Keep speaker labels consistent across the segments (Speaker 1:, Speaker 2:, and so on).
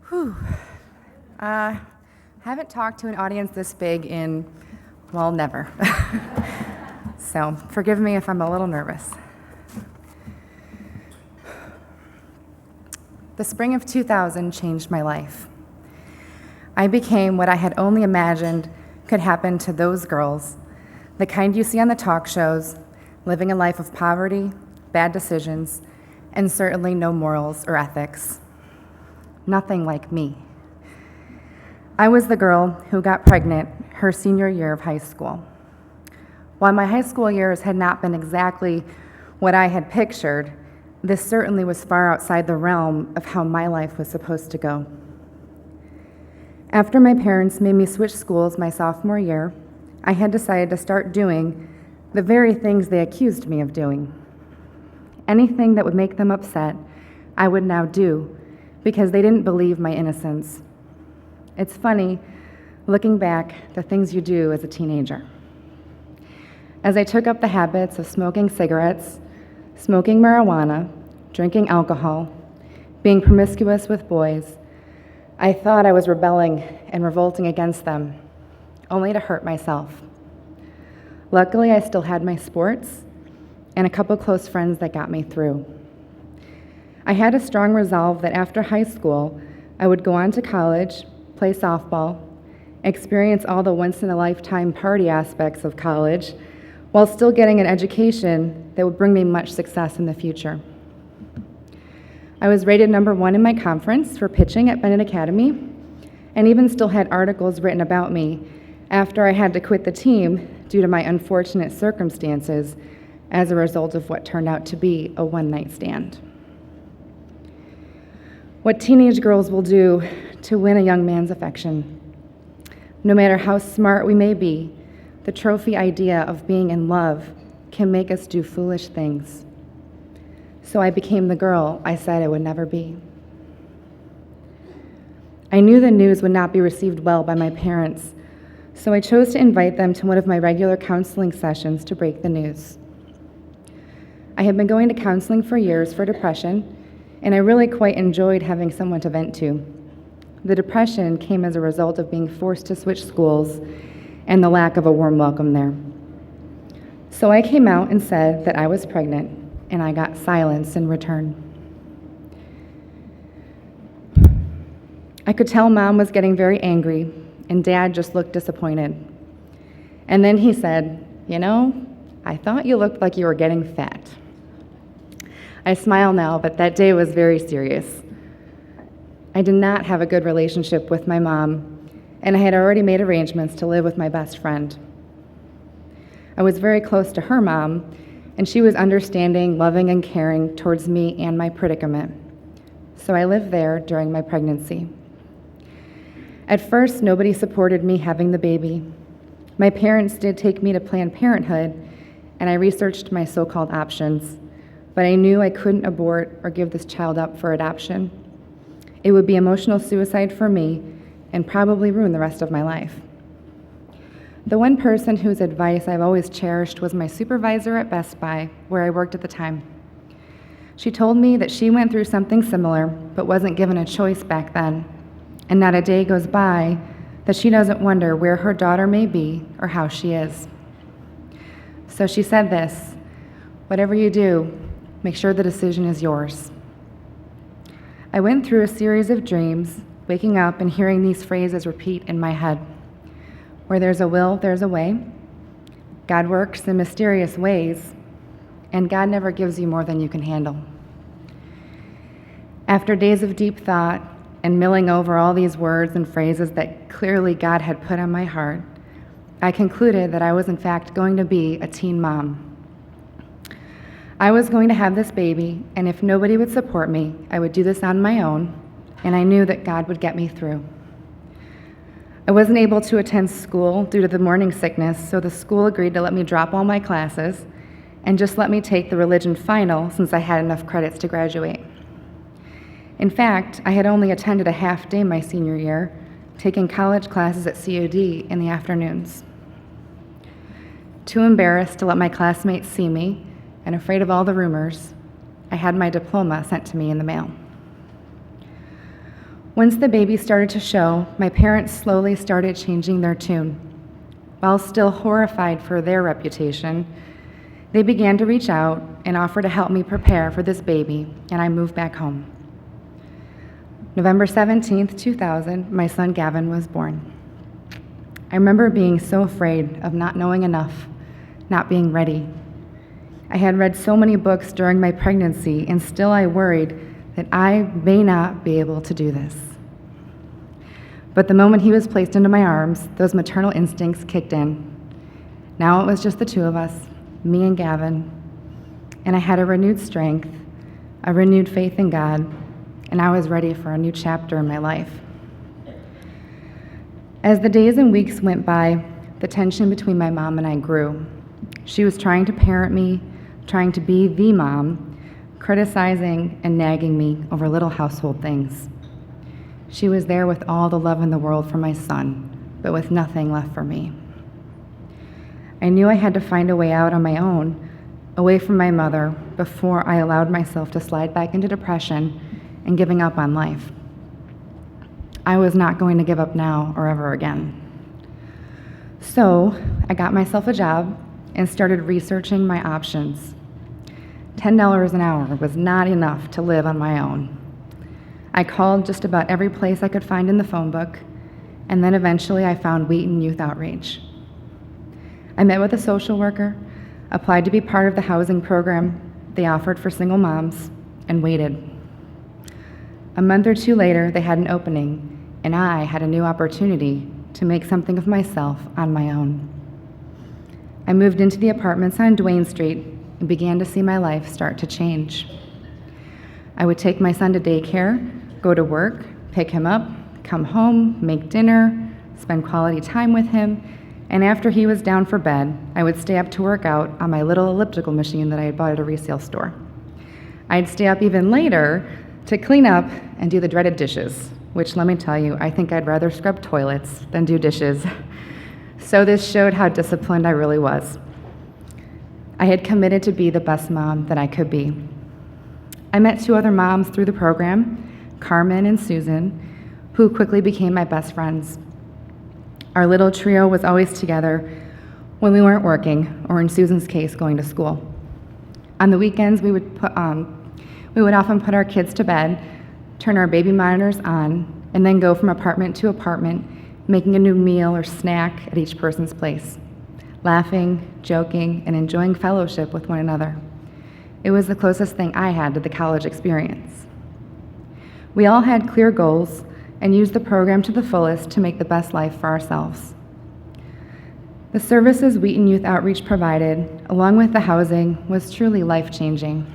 Speaker 1: Whew. Haven't talked to an audience this big in, well, never. So forgive me if I'm a little nervous. The spring of 2000 changed my life. I became what I had only imagined could happen to those girls, the kind you see on the talk shows, living a life of poverty, bad decisions, and certainly no morals or ethics. Nothing like me. I was the girl who got pregnant her senior year of high school. While my high school years had not been exactly what I had pictured, this certainly was far outside the realm of how my life was supposed to go. After my parents made me switch schools my sophomore year, I had decided to start doing the very things they accused me of doing. Anything that would make them upset, I would now do, because they didn't believe my innocence. It's funny, looking back, the things you do as a teenager. As I took up the habits of smoking cigarettes, smoking marijuana, drinking alcohol, being promiscuous with boys, I thought I was rebelling and revolting against them, only to hurt myself. Luckily, I still had my sports and a couple close friends that got me through. I had a strong resolve that after high school, I would go on to college, play softball, experience all the once-in-a-lifetime party aspects of college, while still getting an education that would bring me much success in the future. I was rated #1 in my conference for pitching at Bennett Academy, and even still had articles written about me after I had to quit the team due to my unfortunate circumstances as a result of what turned out to be a one-night stand. What teenage girls will do to win a young man's affection. No matter how smart we may be, the trophy idea of being in love can make us do foolish things. So I became the girl I said I would never be. I knew the news would not be received well by my parents, so I chose to invite them to one of my regular counseling sessions to break the news. I had been going to counseling for years for depression, and I really quite enjoyed having someone to vent to. The depression came as a result of being forced to switch schools and the lack of a warm welcome there. So I came out and said that I was pregnant, and I got silence in return. I could tell Mom was getting very angry, and Dad just looked disappointed. And then he said, I thought you looked like you were getting fat. I smile now, but that day was very serious. I did not have a good relationship with my mom, and I had already made arrangements to live with my best friend. I was very close to her mom, and she was understanding, loving, and caring towards me and my predicament. So I lived there during my pregnancy. At first, nobody supported me having the baby. My parents did take me to Planned Parenthood, and I researched my so-called options, but I knew I couldn't abort or give this child up for adoption. It would be emotional suicide for me and probably ruin the rest of my life. The one person whose advice I've always cherished was my supervisor at Best Buy, where I worked at the time. She told me that she went through something similar, but wasn't given a choice back then, and not a day goes by that she doesn't wonder where her daughter may be or how she is. So she said this, whatever you do, make sure the decision is yours. I went through a series of dreams, waking up and hearing these phrases repeat in my head. Where there's a will, there's a way. God works in mysterious ways, and God never gives you more than you can handle. After days of deep thought and milling over all these words and phrases that clearly God had put on my heart, I concluded that I was in fact going to be a teen mom. I was going to have this baby, and if nobody would support me, I would do this on my own, and I knew that God would get me through. I wasn't able to attend school due to the morning sickness, so the school agreed to let me drop all my classes and just let me take the religion final since I had enough credits to graduate. In fact, I had only attended a half day my senior year, taking college classes at COD in the afternoons. Too embarrassed to let my classmates see me and afraid of all the rumors, I had my diploma sent to me in the mail. Once the baby started to show, my parents slowly started changing their tune. While still horrified for their reputation, they began to reach out and offer to help me prepare for this baby, and I moved back home. November 17th, 2000, my son Gavin was born. I remember being so afraid of not knowing enough, not being ready. I had read so many books during my pregnancy, and still I worried that I may not be able to do this. But the moment he was placed into my arms, those maternal instincts kicked in. Now it was just the two of us, me and Gavin, and I had a renewed strength, a renewed faith in God, and I was ready for a new chapter in my life. As the days and weeks went by, the tension between my mom and I grew. She was trying to parent me, trying to be the mom, criticizing and nagging me over little household things. She was there with all the love in the world for my son, but with nothing left for me. I knew I had to find a way out on my own, away from my mother, before I allowed myself to slide back into depression and giving up on life. I was not going to give up now or ever again. So I got myself a job and started researching my options. $10 an hour was not enough to live on my own. I called just about every place I could find in the phone book, and then eventually I found Wheaton Youth Outreach. I met with a social worker, applied to be part of the housing program they offered for single moms, and waited. A month or two later, they had an opening, and I had a new opportunity to make something of myself on my own. I moved into the apartments on Duane Street and began to see my life start to change. I would take my son to daycare, go to work, pick him up, come home, make dinner, spend quality time with him, and after he was down for bed, I would stay up to work out on my little elliptical machine that I had bought at a resale store. I'd stay up even later to clean up and do the dreaded dishes, which, let me tell you, I think I'd rather scrub toilets than do dishes. So this showed how disciplined I really was. I had committed to be the best mom that I could be. I met two other moms through the program, Carmen and Susan, who quickly became my best friends. Our little trio was always together when we weren't working, or in Susan's case, going to school. On the weekends, we would often put our kids to bed, turn our baby monitors on, and then go from apartment to apartment, making a new meal or snack at each person's place, laughing, joking, and enjoying fellowship with one another. It was the closest thing I had to the college experience. We all had clear goals and used the program to the fullest to make the best life for ourselves. The services Wheaton Youth Outreach provided, along with the housing, was truly life-changing.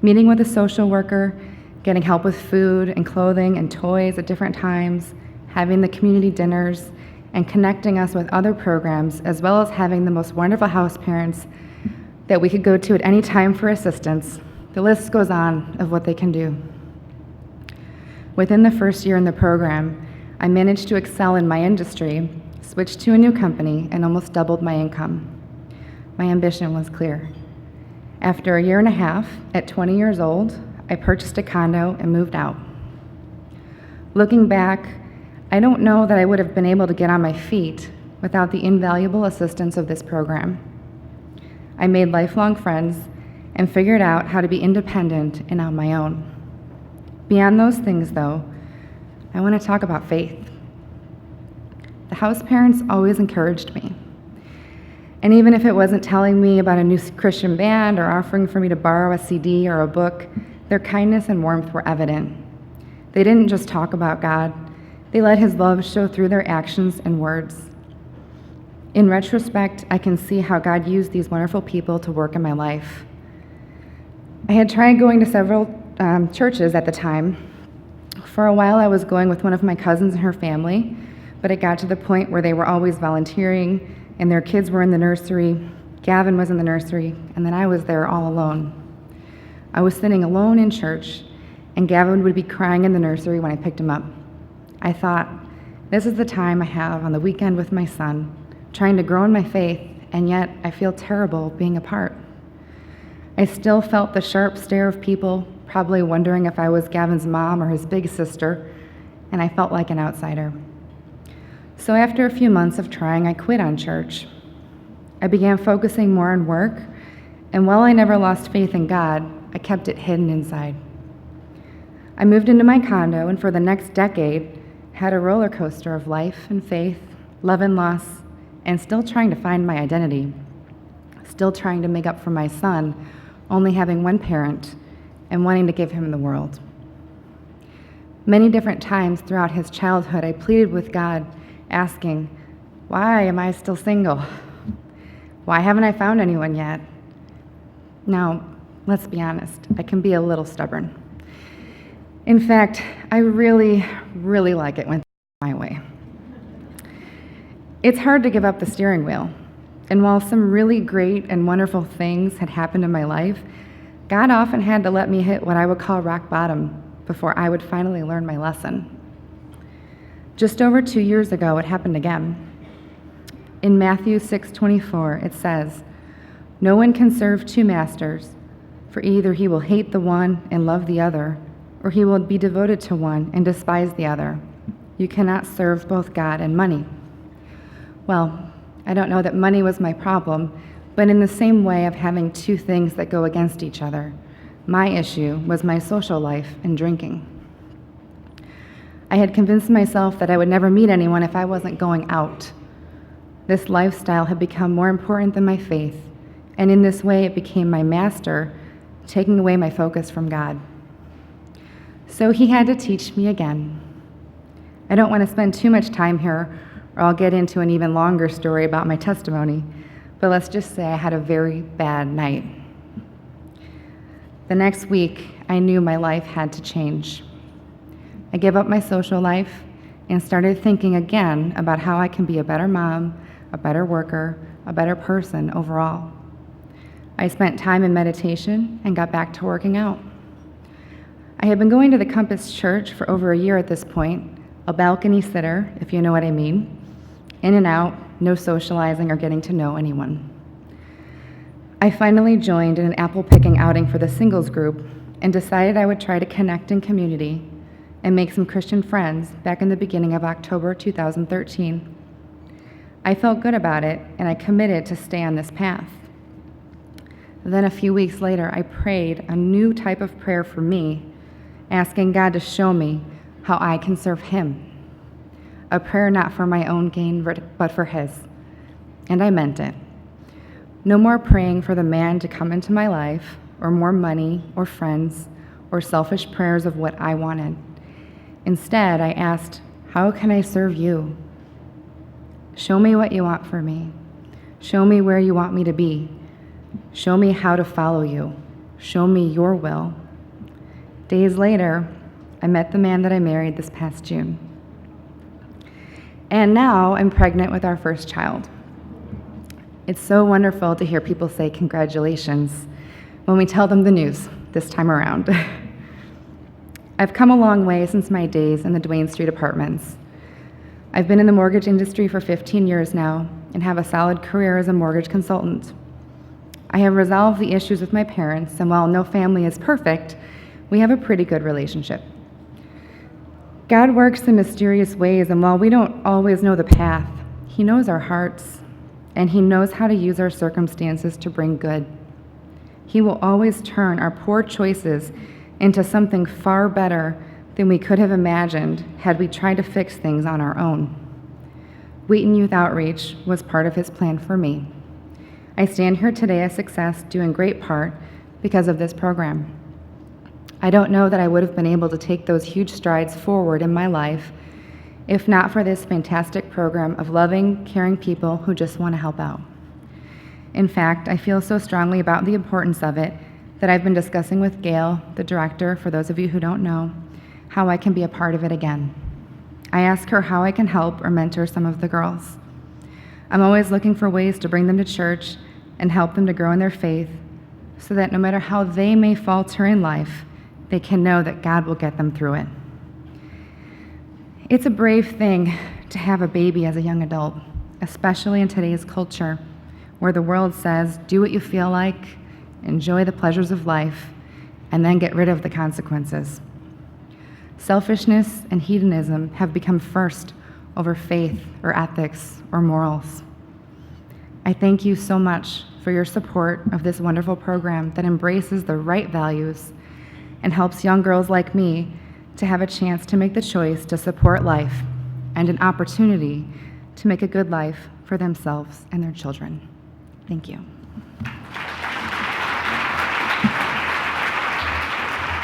Speaker 1: Meeting with a social worker, getting help with food and clothing and toys at different times, having the community dinners, and connecting us with other programs, as well as having the most wonderful house parents that we could go to at any time for assistance. The list goes on of what they can do. Within the first year in the program, I managed to excel in my industry, switched to a new company, and almost doubled my income. My ambition was clear. After a year and a half, at 20 years old, I purchased a condo and moved out. Looking back, I don't know that I would have been able to get on my feet without the invaluable assistance of this program. I made lifelong friends and figured out how to be independent and on my own. Beyond those things, though, I want to talk about faith. The house parents always encouraged me. And even if it wasn't telling me about a new Christian band or offering for me to borrow a CD or a book, their kindness and warmth were evident. They didn't just talk about God, they let His love show through their actions and words. In retrospect, I can see how God used these wonderful people to work in my life. I had tried going to several churches at the time. For a while, I was going with one of my cousins and her family, but it got to the point where they were always volunteering, and their kids were in the nursery. Gavin was in the nursery, and then I was there all alone. I was sitting alone in church, and Gavin would be crying in the nursery when I picked him up. I thought, this is the time I have on the weekend with my son, trying to grow in my faith, and yet I feel terrible being apart. I still felt the sharp stare of people, probably wondering if I was Gavin's mom or his big sister, and I felt like an outsider. So after a few months of trying, I quit on church. I began focusing more on work, and while I never lost faith in God, I kept it hidden inside. I moved into my condo, and for the next decade, had a roller coaster of life and faith, love and loss, and still trying to find my identity, still trying to make up for my son, only having one parent, and wanting to give him the world. Many different times throughout his childhood, I pleaded with God, asking, why am I still single? Why haven't I found anyone yet? Now, let's be honest, I can be a little stubborn. In fact, I really, really like it when my way. It's hard to give up the steering wheel, and while some really great and wonderful things had happened in my life, God often had to let me hit what I would call rock bottom before I would finally learn my lesson. Just over 2 years ago, it happened again. In Matthew 6:24, it says, "No one can serve two masters, for either he will hate the one and love the other, or he will be devoted to one and despise the other. You cannot serve both God and money." Well, I don't know that money was my problem, but in the same way of having two things that go against each other, my issue was my social life and drinking. I had convinced myself that I would never meet anyone if I wasn't going out. This lifestyle had become more important than my faith, and in this way it became my master, taking away my focus from God. So he had to teach me again. I don't want to spend too much time here, or I'll get into an even longer story about my testimony, but let's just say I had a very bad night. The next week, I knew my life had to change. I gave up my social life and started thinking again about how I can be a better mom, a better worker, a better person overall. I spent time in meditation and got back to working out. I had been going to the Compass Church for over a year at this point, a balcony sitter, if you know what I mean, in and out, no socializing or getting to know anyone. I finally joined in an apple-picking outing for the singles group and decided I would try to connect in community and make some Christian friends back in the beginning of October 2013. I felt good about it, and I committed to stay on this path. Then a few weeks later, I prayed a new type of prayer for me, asking God to show me how I can serve him. A prayer not for my own gain, but for his. And I meant it. No more praying for the man to come into my life, or more money, or friends, or selfish prayers of what I wanted. Instead, I asked, how can I serve you? Show me what you want for me. Show me where you want me to be. Show me how to follow you. Show me your will. Days later, I met the man that I married this past June. And now I'm pregnant with our first child. It's so wonderful to hear people say congratulations when we tell them the news this time around. I've come a long way since my days in the Duane Street apartments. I've been in the mortgage industry for 15 years now and have a solid career as a mortgage consultant. I have resolved the issues with my parents, and while no family is perfect, we have a pretty good relationship. God works in mysterious ways, and while we don't always know the path, he knows our hearts, and he knows how to use our circumstances to bring good. He will always turn our poor choices into something far better than we could have imagined had we tried to fix things on our own. Wheaton Youth Outreach was part of his plan for me. I stand here today a success due in great part because of this program. I don't know that I would have been able to take those huge strides forward in my life if not for this fantastic program of loving, caring people who just want to help out. In fact, I feel so strongly about the importance of it that I've been discussing with Gail, the director, for those of you who don't know, how I can be a part of it again. I ask her how I can help or mentor some of the girls. I'm always looking for ways to bring them to church and help them to grow in their faith so that no matter how they may falter in life, they can know that God will get them through it. It's a brave thing to have a baby as a young adult, especially in today's culture, where the world says, do what you feel like, enjoy the pleasures of life, and then get rid of the consequences. Selfishness and hedonism have become first over faith or ethics or morals. I thank you so much for your support of this wonderful program that embraces the right values and helps young girls like me to have a chance to make the choice to support life and an opportunity to make a good life for themselves and their children. Thank you.